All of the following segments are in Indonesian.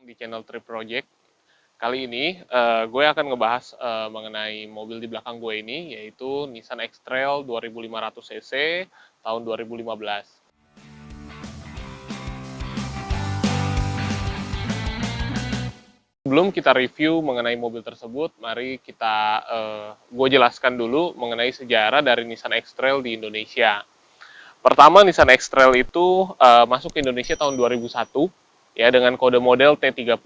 Di channel Trip Project. Kali ini gue akan ngebahas mengenai mobil di belakang gue ini, yaitu Nissan X-Trail 2500 cc tahun 2015. Sebelum kita review mengenai mobil tersebut, mari gue jelaskan dulu mengenai sejarah dari Nissan X-Trail di Indonesia. Pertama, Nissan X-Trail itu masuk ke Indonesia tahun 2001 ya dengan kode model T30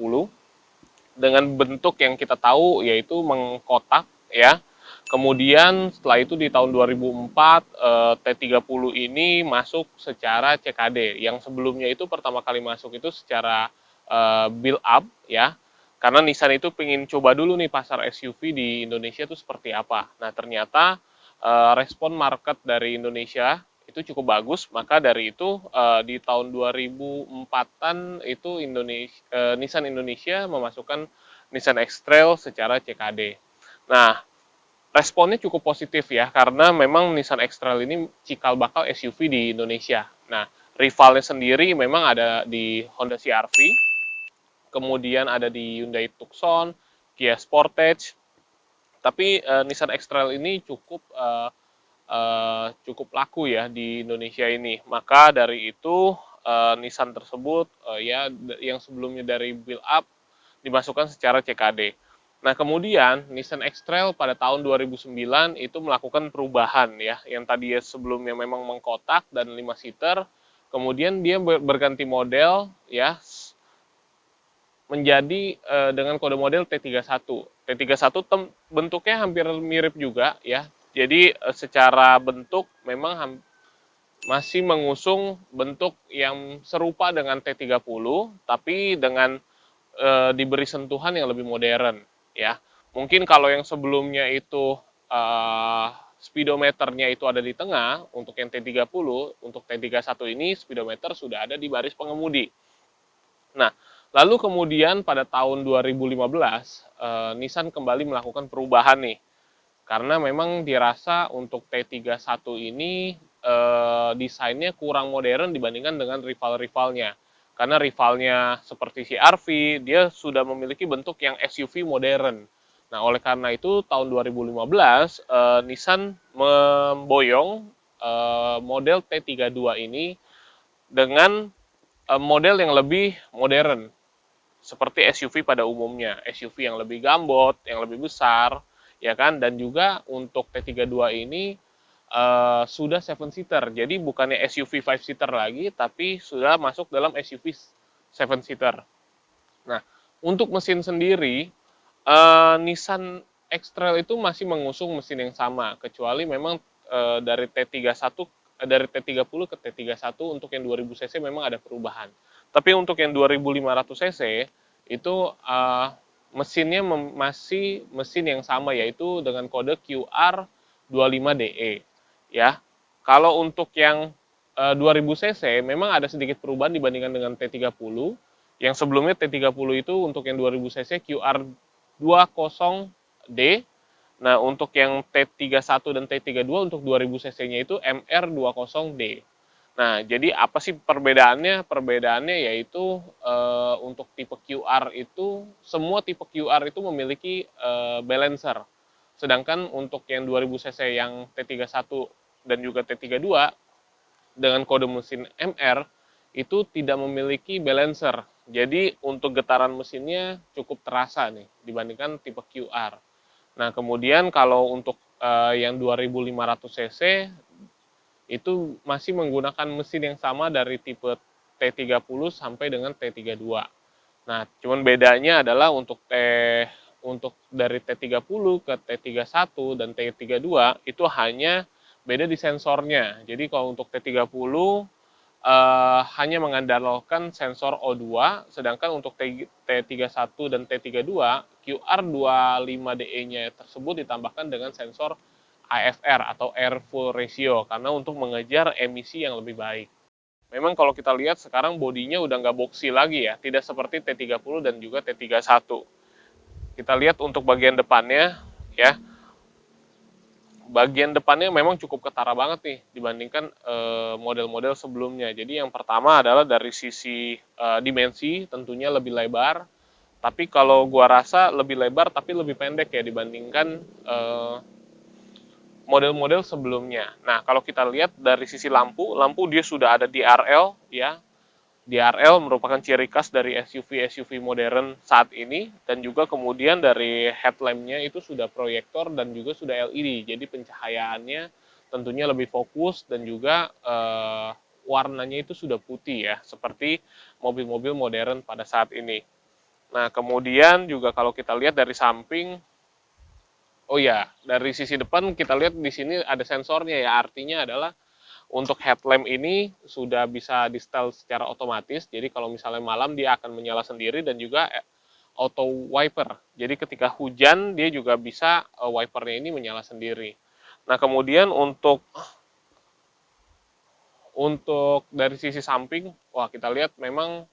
dengan bentuk yang kita tahu yaitu mengkotak ya. Kemudian setelah itu di tahun 2004 T30 ini masuk secara CKD. Yang sebelumnya itu pertama kali masuk itu secara build up ya. Karena Nissan itu pengen coba dulu nih pasar SUV di Indonesia itu seperti apa. Nah, ternyata respon market dari Indonesia itu cukup bagus, maka dari itu di tahun 2004-an itu Nissan Indonesia memasukkan Nissan X-Trail secara CKD. Nah, responnya cukup positif ya, karena memang Nissan X-Trail ini cikal bakal SUV di Indonesia. Nah, rivalnya sendiri memang ada di Honda CR-V, kemudian ada di Hyundai Tucson, Kia Sportage, tapi Nissan X-Trail ini cukup laku ya di Indonesia ini. Maka dari itu Nissan tersebut ya yang sebelumnya dari build up dimasukkan secara CKD. Nah, kemudian Nissan X-Trail pada tahun 2009 itu melakukan perubahan ya, yang tadi sebelumnya memang mengkotak dan 5 seater, kemudian dia berganti model ya menjadi dengan kode model T31. T31 bentuknya hampir mirip juga ya. Jadi secara bentuk memang masih mengusung bentuk yang serupa dengan T30, tapi dengan diberi sentuhan yang lebih modern ya. Mungkin kalau yang sebelumnya itu speedometernya itu ada di tengah untuk yang T30, untuk T31 ini speedometer sudah ada di baris pengemudi. Nah, lalu kemudian pada tahun 2015 Nissan kembali melakukan perubahan nih. Karena memang dirasa untuk T31 ini desainnya kurang modern dibandingkan dengan rival-rivalnya. Karena rivalnya seperti CR-V, dia sudah memiliki bentuk yang SUV modern. Nah, oleh karena itu tahun 2015 Nissan memboyong model T32 ini dengan model yang lebih modern seperti SUV pada umumnya, SUV yang lebih gambot, yang lebih besar, ya kan, dan juga untuk T32 ini sudah 7 seater, jadi bukannya SUV 5 seater lagi, tapi sudah masuk dalam SUV 7 seater. Nah, untuk mesin sendiri, Nissan X-Trail itu masih mengusung mesin yang sama, kecuali memang dari T31 dari T30 ke T31 untuk yang 2000 cc memang ada perubahan. Tapi untuk yang 2500 cc itu mesinnya masih mesin yang sama yaitu dengan kode QR25DE ya. Kalau untuk yang 2000 cc memang ada sedikit perubahan dibandingkan dengan T30. Yang sebelumnya T30 itu untuk yang 2000 cc QR20D. Nah, untuk yang T31 dan T32 untuk 2000 cc-nya itu MR20D. Nah, jadi apa sih perbedaannya? Perbedaannya yaitu untuk tipe QR itu, semua tipe QR itu memiliki balancer. Sedangkan untuk yang 2000 cc yang T31 dan juga T32 dengan kode mesin MR itu tidak memiliki balancer. Jadi untuk getaran mesinnya cukup terasa nih dibandingkan tipe QR. Nah, kemudian kalau untuk yang 2500 cc itu masih menggunakan mesin yang sama dari tipe T30 sampai dengan T32. Nah, cuman bedanya adalah untuk dari T30 ke T31 dan T32 itu hanya beda di sensornya. Jadi kalau untuk T30 hanya mengandalkan sensor O2, sedangkan untuk T31 dan T32 QR25DE-nya tersebut ditambahkan dengan sensor AFR atau Air Fuel Ratio karena untuk mengejar emisi yang lebih baik. Memang kalau kita lihat sekarang bodinya udah nggak boxy lagi ya, tidak seperti T30 dan juga T31. Kita lihat untuk bagian depannya ya, bagian depannya memang cukup ketara banget nih dibandingkan model-model sebelumnya. Jadi yang pertama adalah dari sisi dimensi tentunya lebih lebar, tapi kalau gua rasa lebih lebar tapi lebih pendek ya dibandingkan model-model sebelumnya. Nah, kalau kita lihat dari sisi lampu, lampu dia sudah ada DRL ya. DRL merupakan ciri khas dari SUV-SUV modern saat ini, dan juga kemudian dari headlampnya itu sudah proyektor dan juga sudah LED, jadi pencahayaannya tentunya lebih fokus dan juga warnanya itu sudah putih ya, seperti mobil-mobil modern pada saat ini. Nah, kemudian juga kalau kita lihat dari samping, oh ya, dari sisi depan kita lihat di sini ada sensornya ya, artinya adalah untuk headlamp ini sudah bisa di-setel secara otomatis, jadi kalau misalnya malam dia akan menyala sendiri dan juga auto wiper. Jadi ketika hujan dia juga bisa wipernya ini menyala sendiri. Nah, kemudian untuk dari sisi samping, wah kita lihat memang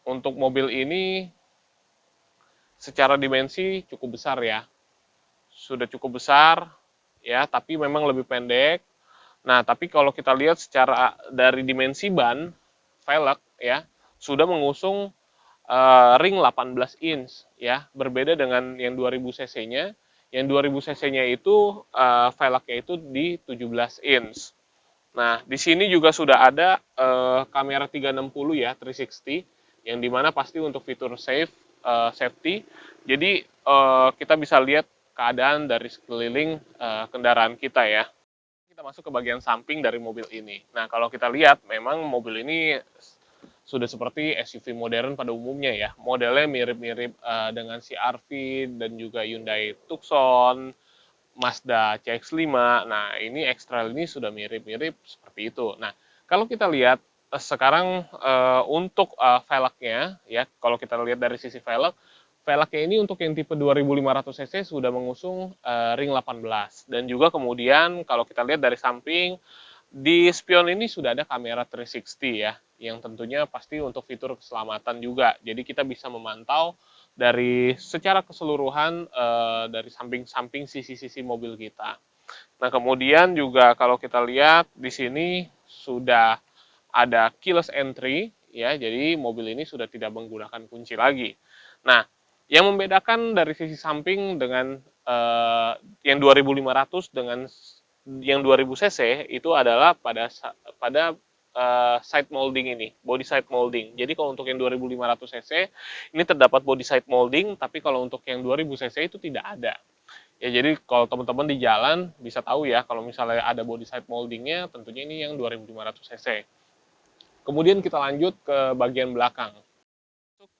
untuk mobil ini secara dimensi cukup besar ya. Sudah cukup besar ya, tapi memang lebih pendek. Nah, tapi kalau kita lihat secara dari dimensi ban, velg ya, sudah mengusung ring 18 inch ya, berbeda dengan yang 2000 cc-nya. Yang 2000 cc-nya itu velgnya itu di 17 inch. Nah, di sini juga sudah ada kamera 360 ya, 360, yang dimana pasti untuk fitur safety. Jadi kita bisa lihat keadaan dari sekeliling kendaraan kita ya. Kita masuk ke bagian samping dari mobil ini. Nah, kalau kita lihat, memang mobil ini sudah seperti SUV modern pada umumnya ya. Modelnya mirip-mirip dengan CR-V dan juga Hyundai Tucson, Mazda CX-5. Nah, ini X-Trail ini sudah mirip-mirip seperti itu. Nah, kalau kita lihat sekarang untuk velgnya ya, kalau kita lihat dari sisi velgnya ini untuk yang tipe 2500 cc sudah mengusung ring 18, dan juga kemudian kalau kita lihat dari samping di spion ini sudah ada kamera 360 ya, yang tentunya pasti untuk fitur keselamatan juga. Jadi kita bisa memantau dari secara keseluruhan dari samping-samping sisi-sisi mobil kita. Nah, kemudian juga kalau kita lihat di sini sudah ada keyless entry ya, jadi mobil ini sudah tidak menggunakan kunci lagi. Nah, yang membedakan dari sisi samping dengan yang 2500 dengan yang 2000 cc itu adalah pada side molding ini, body side molding. Jadi kalau untuk yang 2500 cc ini terdapat body side molding, tapi kalau untuk yang 2000 cc itu tidak ada. Ya, jadi kalau teman-teman di jalan bisa tahu ya, kalau misalnya ada body side moldingnya, tentunya ini yang 2500 cc. Kemudian kita lanjut ke bagian belakang. Untuk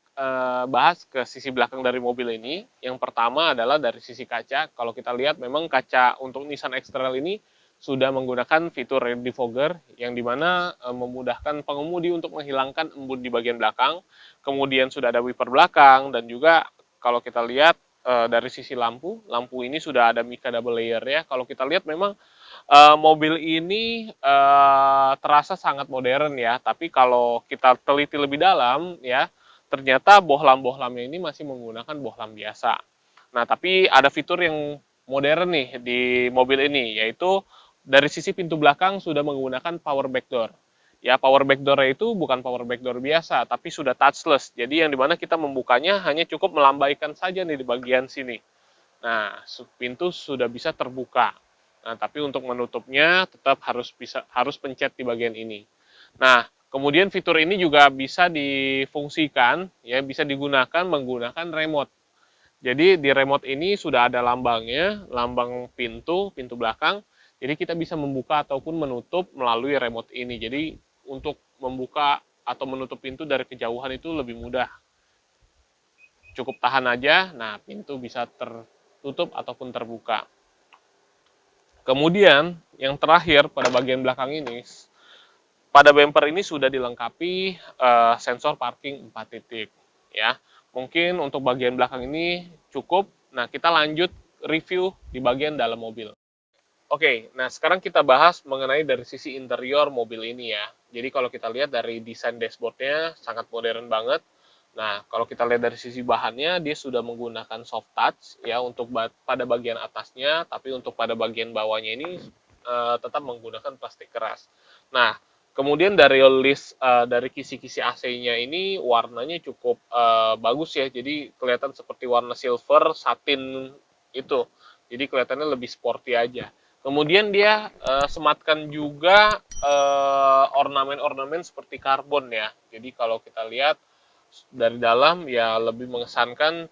bahas ke sisi belakang dari mobil ini, yang pertama adalah dari sisi kaca. Kalau kita lihat memang kaca untuk Nissan X-Trail ini sudah menggunakan fitur rear defogger, yang dimana memudahkan pengemudi untuk menghilangkan embun di bagian belakang. Kemudian sudah ada wiper belakang, dan juga kalau kita lihat dari sisi lampu, lampu ini sudah ada mica double layer ya. Kalau kita lihat memang mobil ini terasa sangat modern ya, tapi kalau kita teliti lebih dalam ya, ternyata bohlam-bohlamnya ini masih menggunakan bohlam biasa. Nah, tapi ada fitur yang modern nih di mobil ini, yaitu dari sisi pintu belakang sudah menggunakan power back door. Ya, power back door itu bukan power back door biasa, tapi sudah touchless. Jadi yang dimana kita membukanya hanya cukup melambaikan saja nih di bagian sini. Nah, pintu sudah bisa terbuka. Nah, tapi untuk menutupnya tetap harus pencet di bagian ini. Nah, kemudian fitur ini juga bisa difungsikan ya, bisa digunakan menggunakan remote. Jadi di remote ini sudah ada lambangnya, lambang pintu belakang. Jadi kita bisa membuka ataupun menutup melalui remote ini. Jadi untuk membuka atau menutup pintu dari kejauhan itu lebih mudah. Cukup tahan aja, nah pintu bisa tertutup ataupun terbuka. Kemudian yang terakhir pada bagian belakang ini, pada bumper ini sudah dilengkapi sensor parking 4 titik ya. Mungkin untuk bagian belakang ini cukup. Nah, kita lanjut review di bagian dalam mobil. Oke, nah sekarang kita bahas mengenai dari sisi interior mobil ini ya. Jadi kalau kita lihat dari desain dashboardnya sangat modern banget. Nah, kalau kita lihat dari sisi bahannya, dia sudah menggunakan soft touch ya untuk pada bagian atasnya, tapi untuk pada bagian bawahnya ini tetap menggunakan plastik keras. Nah, kemudian dari list dari kisi-kisi AC-nya ini warnanya cukup bagus ya, jadi kelihatan seperti warna silver satin itu. Jadi kelihatannya lebih sporty aja. Kemudian dia sematkan juga ornamen-ornamen seperti karbon ya. Jadi kalau kita lihat dari dalam ya lebih mengesankan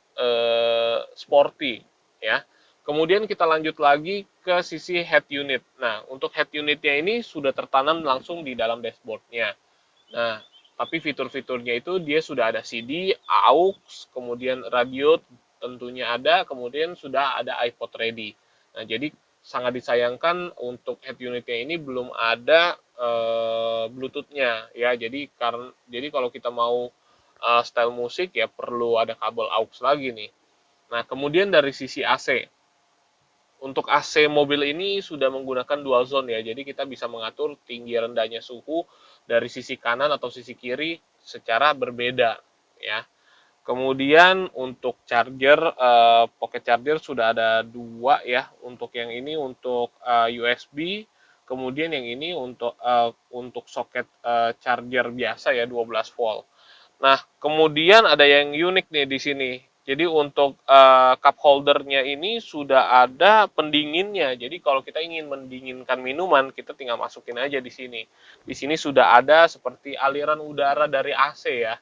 sporty ya. Kemudian kita lanjut lagi ke sisi head unit. Nah, untuk head unitnya ini sudah tertanam langsung di dalam dashboardnya. Nah, tapi fitur-fiturnya itu dia sudah ada CD, AUX, kemudian radio tentunya ada, kemudian sudah ada iPod ready. Nah, jadi sangat disayangkan untuk head unitnya ini belum ada Bluetooth-nya ya. Jadi kalau kita mau style musik ya perlu ada kabel AUX lagi nih. Nah, kemudian dari sisi AC. Untuk AC mobil ini sudah menggunakan dual zone ya, jadi kita bisa mengatur tinggi rendahnya suhu dari sisi kanan atau sisi kiri secara berbeda ya. Kemudian untuk charger, pocket charger sudah ada dua ya. Untuk yang ini untuk USB, kemudian yang ini untuk soket charger biasa ya 12 volt. Nah, kemudian ada yang unik nih di sini. Jadi untuk cup holdernya ini sudah ada pendinginnya. Jadi kalau kita ingin mendinginkan minuman, kita tinggal masukin aja di sini. Di sini sudah ada seperti aliran udara dari AC ya.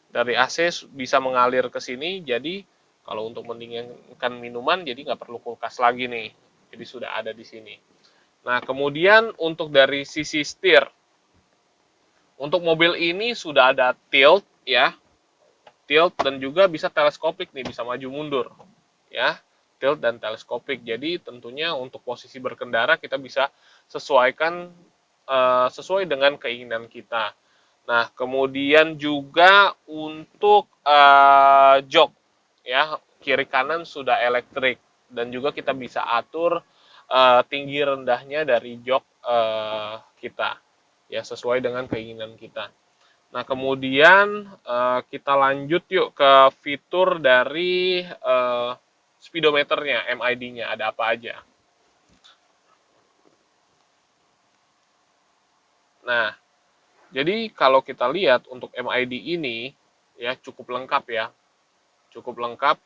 Dari AC bisa mengalir ke sini, jadi kalau untuk mendinginkan minuman, jadi nggak perlu kulkas lagi nih. Jadi sudah ada di sini. Nah, kemudian untuk dari sisi setir, untuk mobil ini sudah ada tilt ya, tilt dan juga bisa teleskopik nih, bisa maju mundur ya, tilt dan teleskopik. Jadi tentunya untuk posisi berkendara kita bisa sesuaikan sesuai dengan keinginan kita. Nah, kemudian juga untuk jok ya, kiri kanan sudah elektrik dan juga kita bisa atur tinggi rendahnya dari jok kita ya sesuai dengan keinginan kita. Nah, kemudian kita lanjut yuk ke fitur dari speedometernya, MID-nya, ada apa aja. Nah, jadi kalau kita lihat untuk MID ini ya cukup lengkap ya, cukup lengkap.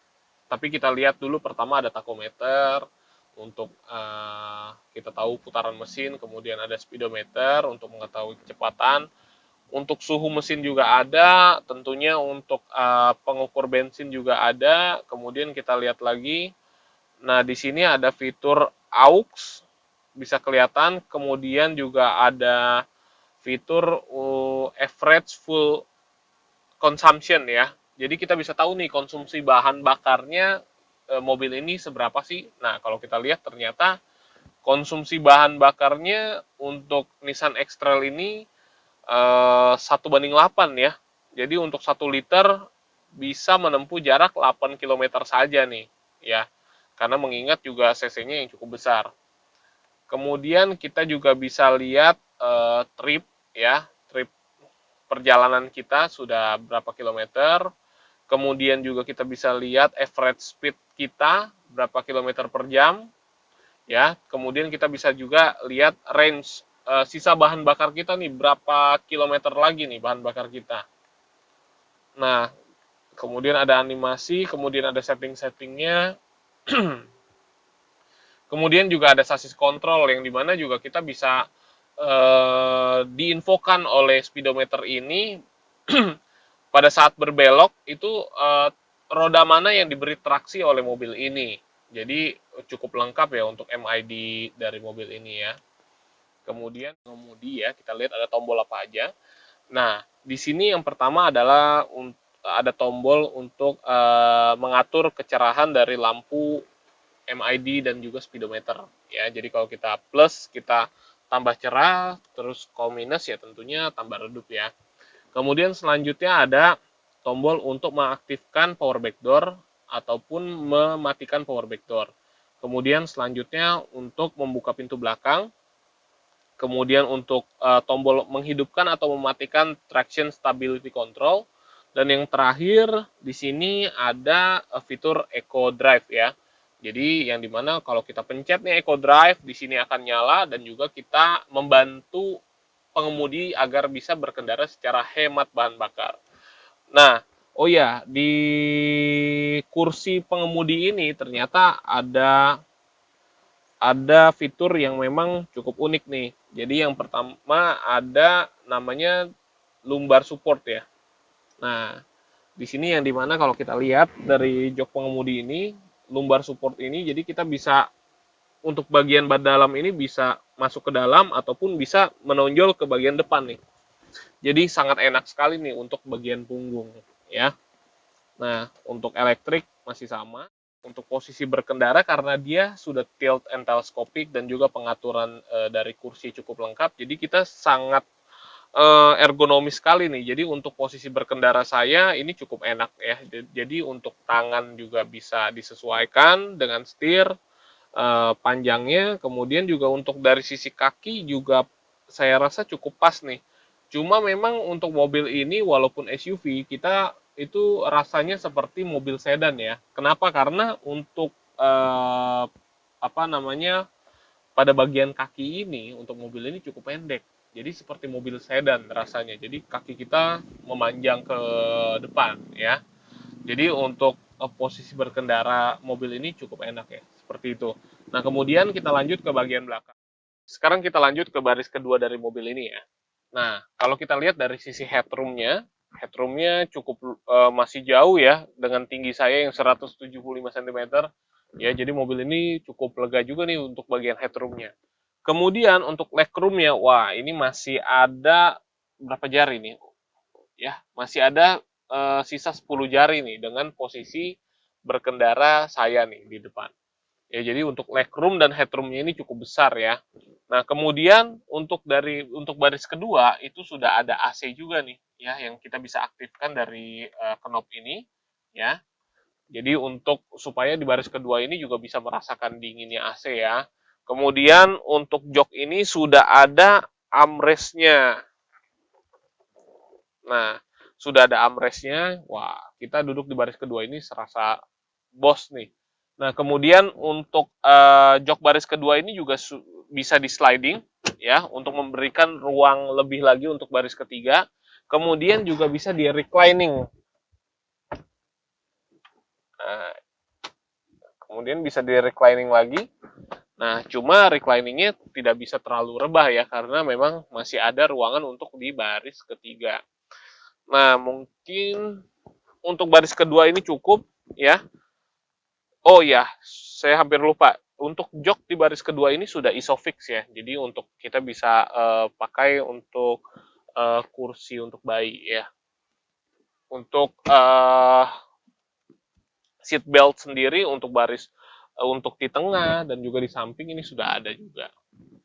Tapi kita lihat dulu pertama ada tachometer untuk kita tahu putaran mesin, kemudian ada speedometer untuk mengetahui kecepatan. Untuk suhu mesin juga ada, tentunya untuk pengukur bensin juga ada. Kemudian kita lihat lagi, nah di sini ada fitur AUX, bisa kelihatan. Kemudian juga ada fitur average full consumption ya. Jadi kita bisa tahu nih konsumsi bahan bakarnya mobil ini seberapa sih. Nah kalau kita lihat ternyata konsumsi bahan bakarnya untuk Nissan X-Trail ini 1:8 ya. Jadi untuk 1 liter bisa menempuh jarak 8 kilometer saja nih ya. Karena mengingat juga cc-nya yang cukup besar. Kemudian kita juga bisa lihat trip ya, trip perjalanan kita sudah berapa kilometer. Kemudian juga kita bisa lihat average speed kita berapa kilometer per jam ya. Kemudian kita bisa juga lihat range sisa bahan bakar kita nih berapa kilometer lagi nih bahan bakar kita. Nah, kemudian ada animasi, kemudian ada setting-settingnya. Kemudian juga ada sasis kontrol yang dimana juga kita bisa diinfokan oleh speedometer ini pada saat berbelok itu roda mana yang diberi traksi oleh mobil ini. Jadi cukup lengkap ya untuk MID dari mobil ini ya. Kemudian pengemudi ya, kita lihat ada tombol apa aja. Nah, di sini yang pertama adalah ada tombol untuk mengatur kecerahan dari lampu MID dan juga speedometer ya. Jadi kalau kita plus kita tambah cerah, terus kalau minus ya tentunya tambah redup ya. Kemudian selanjutnya ada tombol untuk mengaktifkan power backdoor ataupun mematikan power backdoor. Kemudian selanjutnya untuk membuka pintu belakang. Kemudian untuk tombol menghidupkan atau mematikan traction stability control Dan yang terakhir di sini ada fitur Eco Drive ya. Jadi yang dimana kalau kita pencet nih Eco Drive, di sini akan nyala dan juga kita membantu pengemudi agar bisa berkendara secara hemat bahan bakar. Nah, oh ya, di kursi pengemudi ini ternyata ada fitur yang memang cukup unik nih. Jadi yang pertama ada namanya lumbar support ya. Nah, di sini yang dimana kalau kita lihat dari jok pengemudi ini, lumbar support ini, jadi kita bisa untuk bagian dalam ini bisa masuk ke dalam ataupun bisa menonjol ke bagian depan nih. Jadi sangat enak sekali nih untuk bagian punggung ya. Nah, untuk elektrik masih sama. Untuk posisi berkendara karena dia sudah tilt and telescopic dan juga pengaturan dari kursi cukup lengkap. Jadi kita sangat ergonomis sekali nih. Jadi untuk posisi berkendara saya ini cukup enak ya. Jadi untuk tangan juga bisa disesuaikan dengan setir panjangnya. Kemudian juga untuk dari sisi kaki juga saya rasa cukup pas nih. Cuma memang untuk mobil ini walaupun SUV kita itu rasanya seperti mobil sedan ya. Kenapa? Karena untuk apa namanya pada bagian kaki ini untuk mobil ini cukup pendek. Jadi seperti mobil sedan rasanya. Jadi kaki kita memanjang ke depan ya. Jadi untuk posisi berkendara mobil ini cukup enak ya. Seperti itu. Nah, kemudian kita lanjut ke bagian belakang. Sekarang kita lanjut ke baris kedua dari mobil ini ya. Nah, kalau kita lihat dari sisi headroomnya cukup masih jauh ya dengan tinggi saya yang 175 cm. Ya, jadi mobil ini cukup lega juga nih untuk bagian headroomnya. Kemudian untuk legroomnya, wah ini masih ada berapa jari nih? Ya, masih ada sisa 10 jari nih dengan posisi berkendara saya nih di depan. Ya, jadi untuk legroom dan headroomnya ini cukup besar ya. Nah, kemudian untuk baris kedua itu sudah ada AC juga nih ya yang kita bisa aktifkan dari knob ini ya. Jadi untuk supaya di baris kedua ini juga bisa merasakan dinginnya AC ya. Kemudian untuk jok ini sudah ada armrestnya. Nah, sudah ada armrestnya. Wah, kita duduk di baris kedua ini serasa bos nih. Nah, kemudian untuk jok baris kedua ini juga bisa di sliding ya untuk memberikan ruang lebih lagi untuk baris ketiga. Kemudian juga bisa di reclining. Nah, kemudian bisa di reclining lagi. Nah, cuma recliningnya tidak bisa terlalu rebah ya karena memang masih ada ruangan untuk di baris ketiga. Nah, mungkin untuk baris kedua ini cukup ya. Oh ya, saya hampir lupa. Untuk jok di baris kedua ini sudah isofix ya. Jadi untuk kita bisa pakai untuk kursi untuk bayi ya. Untuk seat belt sendiri untuk baris untuk di tengah dan juga di samping ini sudah ada juga.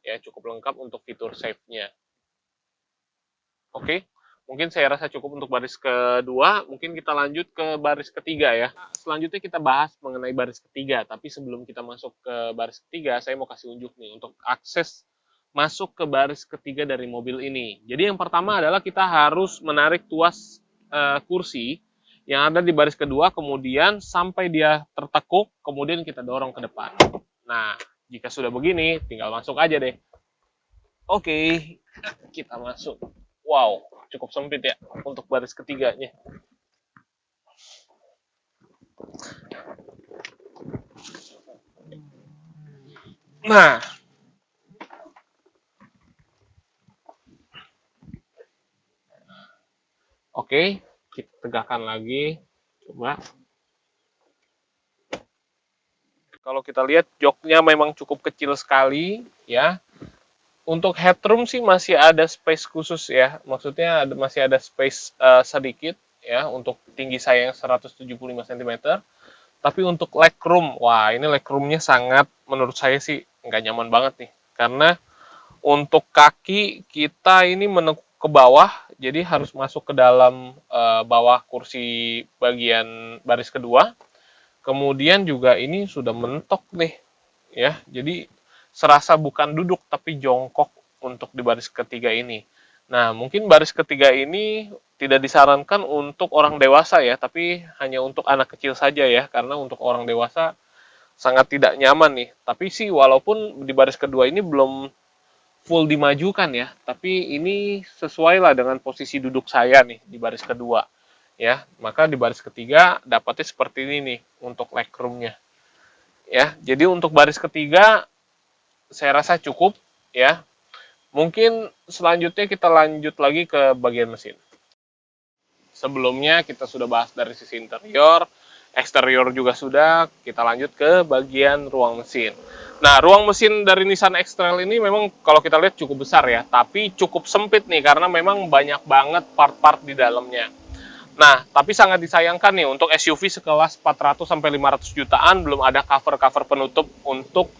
Ya, cukup lengkap untuk fitur safe-nya. Oke. Mungkin saya rasa cukup untuk baris kedua, mungkin kita lanjut ke baris ketiga ya. Selanjutnya kita bahas mengenai baris ketiga, tapi sebelum kita masuk ke baris ketiga, saya mau kasih unjuk nih untuk akses masuk ke baris ketiga dari mobil ini. Jadi yang pertama adalah kita harus menarik tuas kursi yang ada di baris kedua, kemudian sampai dia tertekuk, kemudian kita dorong ke depan. Nah, jika sudah begini, tinggal masuk aja deh. Oke, kita masuk. Wow, cukup sempit ya untuk baris ketiganya. Nah, oke, kita tegakkan lagi. Coba. Kalau kita lihat joknya memang cukup kecil sekali ya. Untuk headroom sih masih ada space khusus ya. Maksudnya masih ada space sedikit ya untuk tinggi saya yang 175 cm. Tapi untuk legroom, wah ini legroomnya sangat menurut saya sih nggak nyaman banget nih. Karena untuk kaki kita ini menekuk ke bawah, jadi harus masuk ke dalam bawah kursi bagian baris kedua. Kemudian juga ini sudah mentok nih, ya. Jadi serasa bukan duduk tapi jongkok untuk di baris ketiga ini. Nah, mungkin baris ketiga ini tidak disarankan untuk orang dewasa ya, tapi hanya untuk anak kecil saja ya, karena untuk orang dewasa sangat tidak nyaman nih. Tapi sih walaupun di baris kedua ini belum full dimajukan ya, tapi ini sesuai lah dengan posisi duduk saya nih di baris kedua ya. Maka di baris ketiga dapatnya seperti ini nih untuk legroomnya ya. Jadi untuk baris ketiga saya rasa cukup ya. Mungkin selanjutnya kita lanjut lagi ke bagian mesin. Sebelumnya kita sudah bahas dari sisi interior, eksterior juga sudah, kita lanjut ke bagian ruang mesin. Nah, ruang mesin dari Nissan X-Trail ini memang kalau kita lihat cukup besar ya, tapi cukup sempit nih karena memang banyak banget part-part di dalamnya. Nah, tapi sangat disayangkan nih untuk SUV sekelas 400 sampai 500 jutaan belum ada cover-cover penutup untuk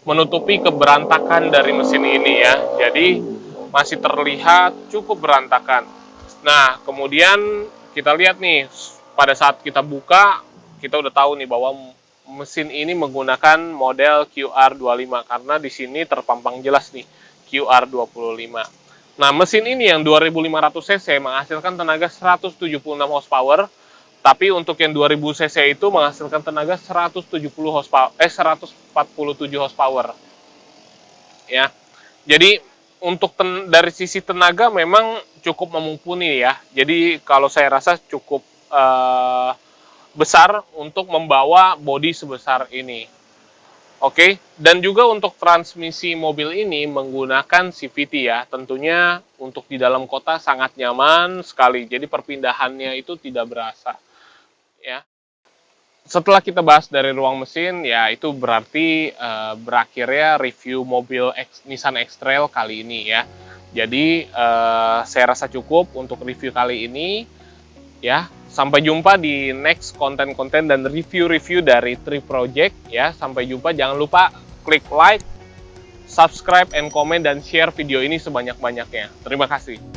menutupi keberantakan dari mesin ini ya. Jadi masih terlihat cukup berantakan. Nah, kemudian kita lihat nih pada saat kita buka, kita udah tahu nih bahwa mesin ini menggunakan model QR25 karena di sini terpampang jelas nih QR25. Nah, mesin ini yang 2500 cc menghasilkan tenaga 176 horsepower, tapi untuk yang 2000 cc itu menghasilkan tenaga 170 horsepower 147 horsepower. Ya. Jadi untuk dari sisi tenaga memang cukup memumpuni ya. Jadi kalau saya rasa cukup besar untuk membawa bodi sebesar ini. Oke, dan juga untuk transmisi mobil ini menggunakan CVT ya. Tentunya untuk di dalam kota sangat nyaman sekali. Jadi perpindahannya itu tidak berasa. Ya. Setelah kita bahas dari ruang mesin, ya itu berarti berakhirnya review mobil Nissan X-Trail kali ini ya. Jadi saya rasa cukup untuk review kali ini. Ya, sampai jumpa di next konten-konten dan review-review dari Tri Project ya. Sampai jumpa, jangan lupa klik like, subscribe, and comment dan share video ini sebanyak-banyaknya. Terima kasih.